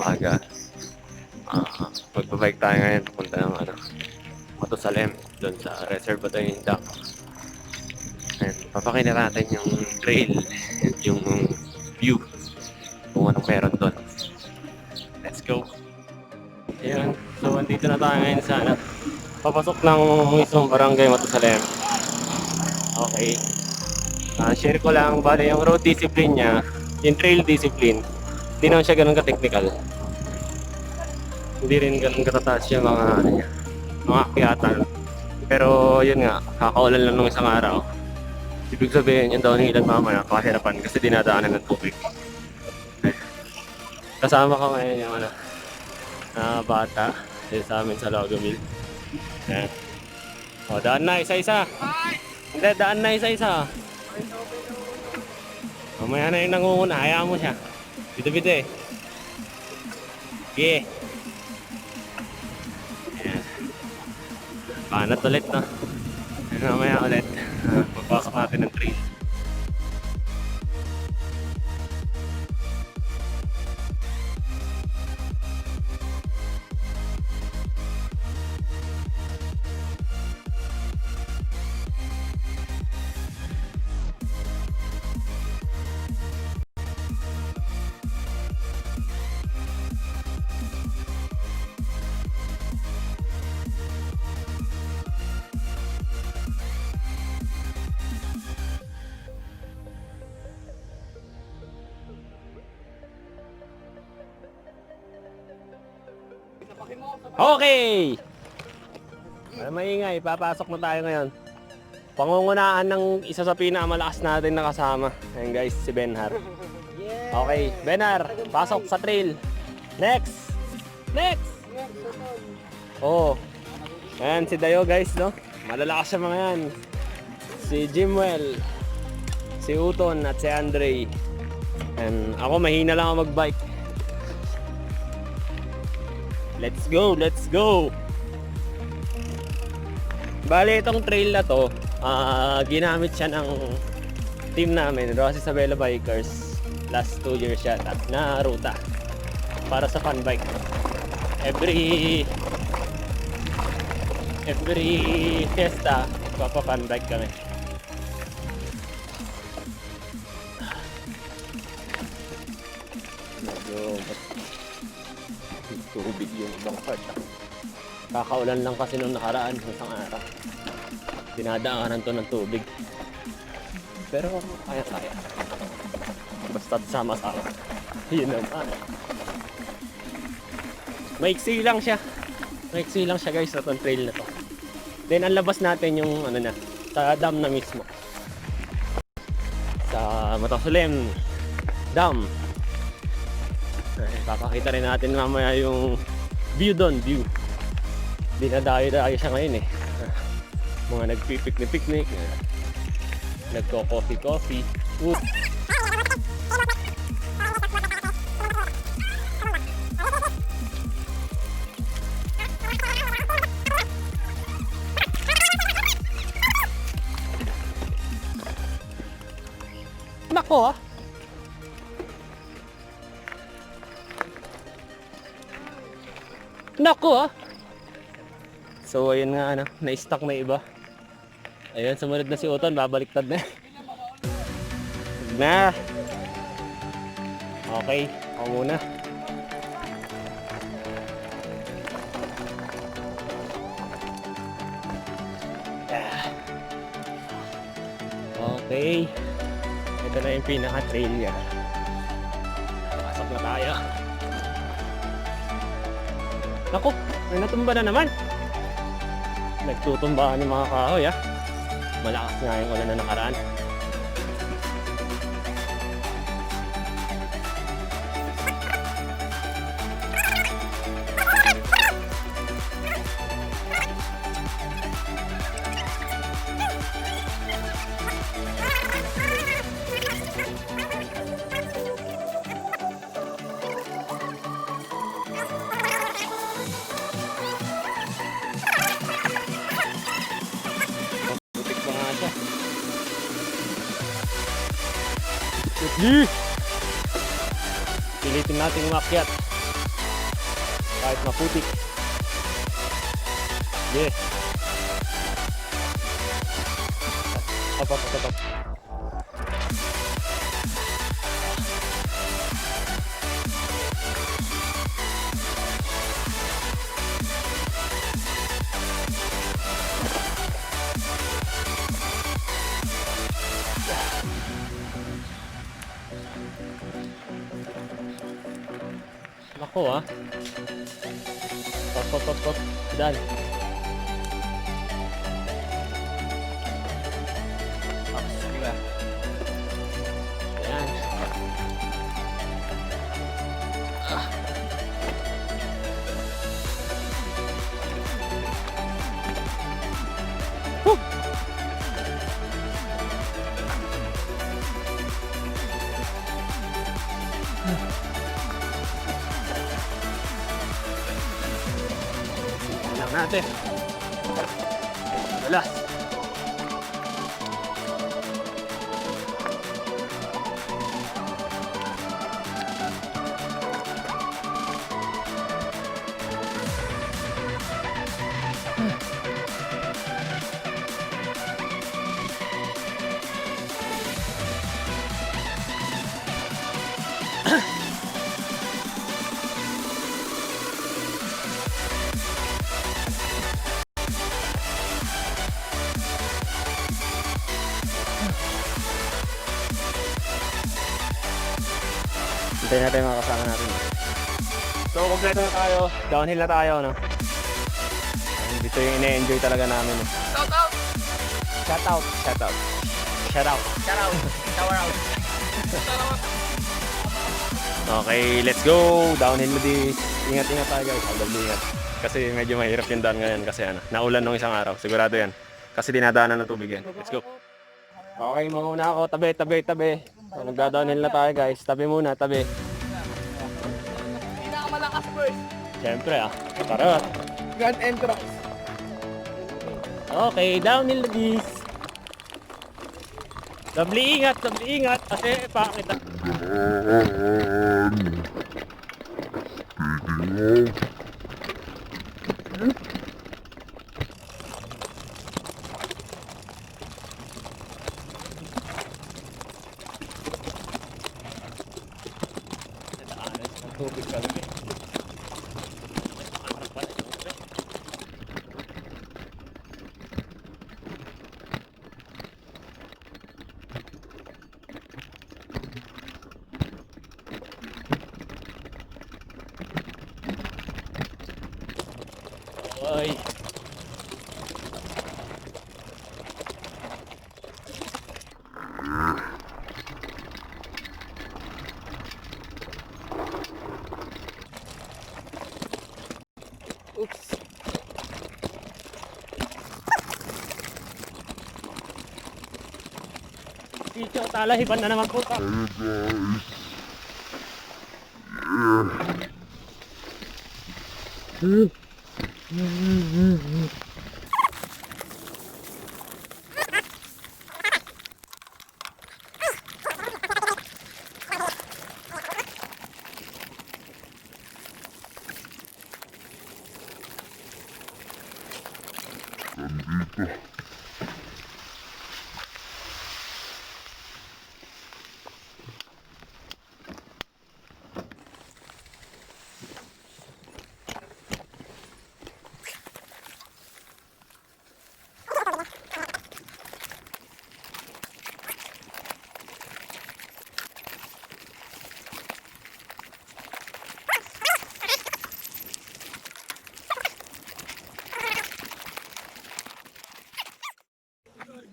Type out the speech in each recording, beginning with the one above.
maaga. Magbabike tayo ngayon papunta ng Matusalem, doon sa Reservoir Dam. And papakita natin yung trail and yung view kung anong meron doon. Let's go! Ayan, so andito na tayo ngayon sa papasok ng mismong barangay Matusalem. Okay. Share ko lang, bale yung road discipline niya, yung trail discipline, hindi naman siya ganun ka-technical. Hindi rin ganun katataas yung mga akyatan. Pero yun nga, kakaulan lang nung isang araw. Ibig sabihin yung downhillan mamaya, kahirapan kasi dinadaanan ng tubig. Kasama ko ngayon yung bata dito sa amin sa Logomil. Ayan. O, daan na isa-isa. Hindi, daan na isa-isa. Mamaya na yung nangunguna, hayaan mo siya. Bito-bito eh. Okay. Ayan. Panat ulit, no? Mamaya ulit. Magpasok natin ng trail. Okay! Maingay, papasok na tayo ngayon. Pangungunahan ng isa sa pinakamalakas natin na kasama. Ayan guys, si Benhar. Okay, Benhar, pasok sa trail. Next! Next! Oh, ayan si Dayo guys, no? Malalakas siya mga yan. Si Jimwell, si Uton at si Andre. And ako mahina lang ako magbike. Let's go, let's go! Bale, itong trail na to, ginamit siya ng team namin, Roxas Isabela Bikers. Last 2 years siya na ruta para sa fun bike. Every fiesta, papa-fun bike kami. Tubig yung ibang part. Kakaulan lang kasi nung nakaraan isang araw. Dinadaanan to ng tubig. Pero kaya-kaya. Basta't sama-sama. Yun naman. Maiksi lang siya. Maiksi lang siya guys sa itong trail na to. Then ang labas natin yung sa dam na mismo. Sa Matusalem Dam. Papakita rin natin mamaya yung view doon, view. Dinadayo-dayo siya ngayon eh. Mga nagpipiknik-piknik, nagko-coffee-coffee. Nako ah! Nako ah! So ayun nga na-stuck na iba. Ayun, sumunod na si Uton, babaliktad na. Na. Okay, ako muna. Okay. Ito na yung pinaka-trail niya. Pasok na tayo. Naku, may natumba na naman. Nagtutumbahan yung mga kahoy ah. Malakas nga yung ulan na nakaraan. Pilitin natin umakyat. Kahit maputik. Yeah. Up. Nako ah. Pop. Dan. Diba? Yan. Lang natin. Wala. Hintayin natin mga kasama natin. So, kompleto na tayo. Downhill na tayo, no? Dito yung ine-enjoy talaga namin. Shout out. Okay, let's go. Downhill na this. Ingat tayo guys. Ingat. Kasi medyo mahirap yung daan ngayon kasi naulan nung isang araw. Sigurado yan. Kasi dinadaanan ng tubig yan. Let's go. Okay, mauna ako. Tabi. So, magda-downhill na tayo guys. Tabi muna. Pinakamalakas first. Siyempre Tara. Grand entrance. Okay, downhill na this. Sabli ingat. Kasi pakit tubig kami. Ay. Oops. Dito talahiban na naman po.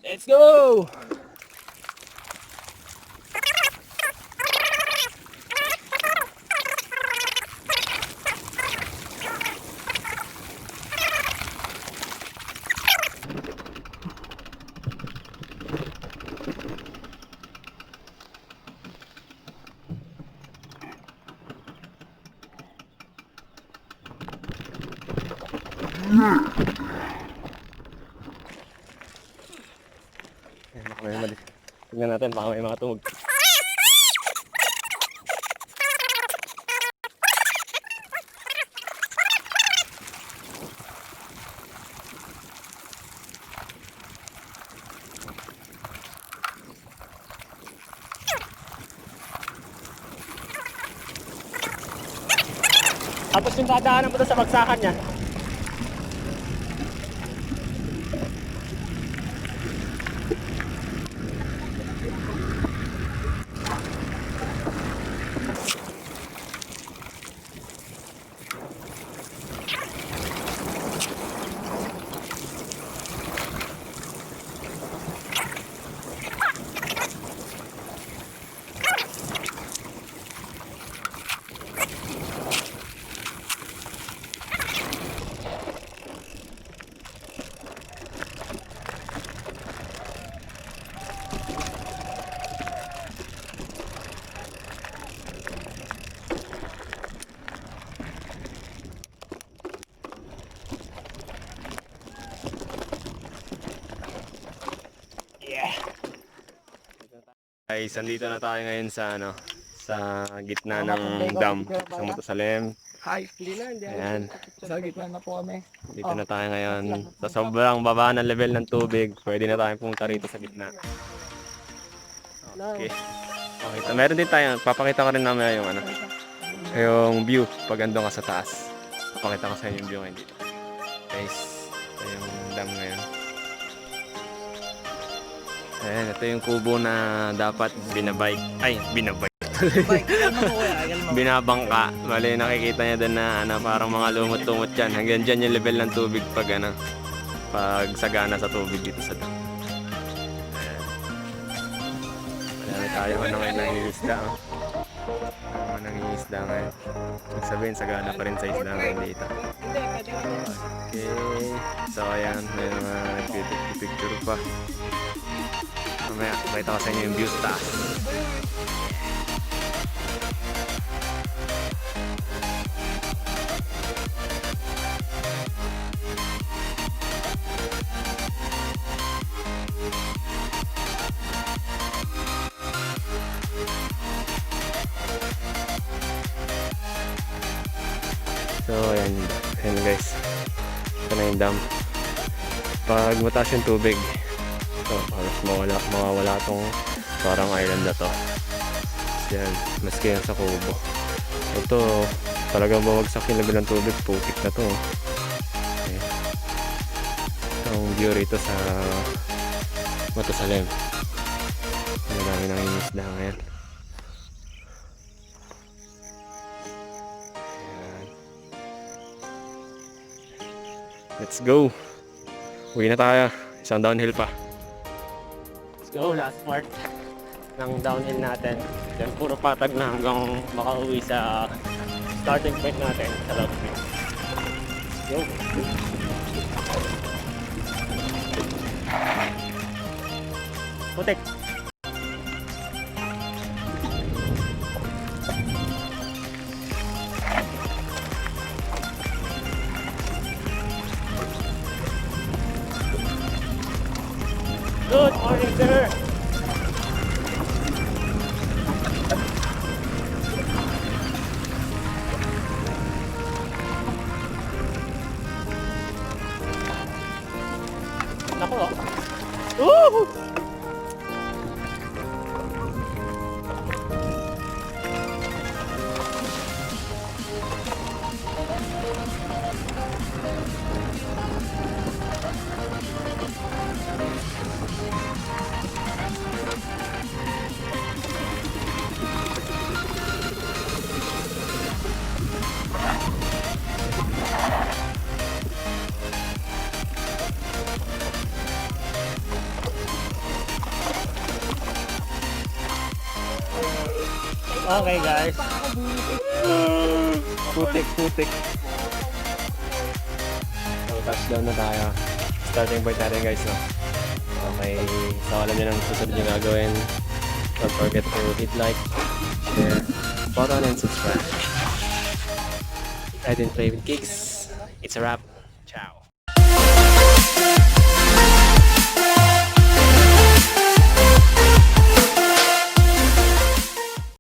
Let's go! Baka may mali. Tignan natin, baka may mga tumog. Tapos yung dadaanan mo doon sa bagsakan niya. Guys, andito na tayo ngayon sa sa gitna ng dam sa Matusalem. Hi, hindi na. Ayan, Sa gitna na po kami. dito na tayo ngayon. Sa sobrang baba ng level ng tubig, pwede na tayong pumunta rito sa gitna. Okay. Okay. Meron din tayo, papakita ko rin namin yung view pag andun ka sa taas. Papakita ko sa inyo yung view ngayon dito. Guys, ito yung dam ngayon. Ayan, ito yung kubo na dapat binabike. Binabangka. Bali, nakikita niya doon na parang mga lumot-lumot yan. Hanggang dyan yung level ng tubig pag pag sagana sa tubig dito sa dam. Ayan. Marami tayo ngayon nangingisda. Nangingisda ngayon. Ibig sabihin, sagana pa rin sa isda ngayon dito. Okay. So, ayan. May mga nagpipicture pa. Mamaya, pakita ko sa inyo yung view sa taas. So, ayan guys. Ito na yung dam. Pag mataas yung tubig, ito, halos mawawala tong parang island na to. Yan, maski yan sa kubo. Ito, talagang bawagsak yung level ng tubig. Putik na to. Okay. Ang view rito sa Matusalem. Ang dami nang inisda ngayon. Ayan. Let's go! Uwi na tayo. Isang downhill pa. Let's go, last part ng downhill natin. Yan, puro patag na hanggang makauwi sa starting point natin sa Love Creek. Go! Putik! Good morning, sir! Naku, oh! Woo! Okay guys. Putik. So touchdown na tayo. Starting point natin guys, no? Okay. So alam nyo nang susunod nyo gagawin. Don't forget to hit like, share, button, and subscribe. I didn't play with kicks. It's a wrap. Ciao.